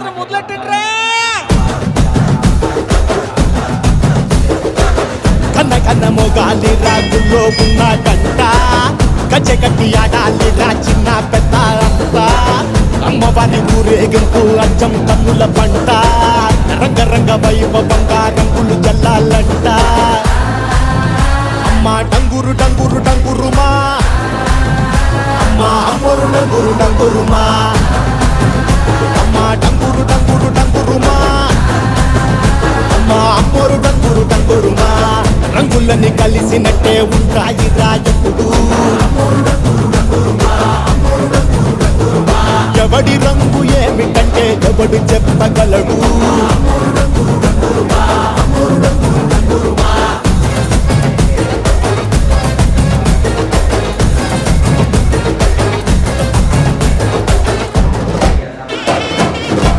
జాతర మొదలెట్టండ్రా. కన్న కన్న మొగాలి రాగుల్లో ఉన్న గంట గజ్జె కట్టి ఆడాలి రా చిన్న పెద్ద అంతా. అమ్మవారి ఊరేగింపు అచ్చం కన్నుల పంట రంగరంగ వైభవంగా రంగులు జల్లాలంట. అమ్మ డంగురు డంగురు డంగురుమా అమ్మ అమ్మోరు డంగురు డంగురుమా అమ్మ డంగురు డంగురు డంగురుమా అమ్మ అమ్మోరు డంగురు డంగురుమా. రంగులని కలిసినట్టే ఉంటాయి రాయప్పుడు. ఎవడి రంగు ఏమిటంటే ఎవడు చెప్పగలడు.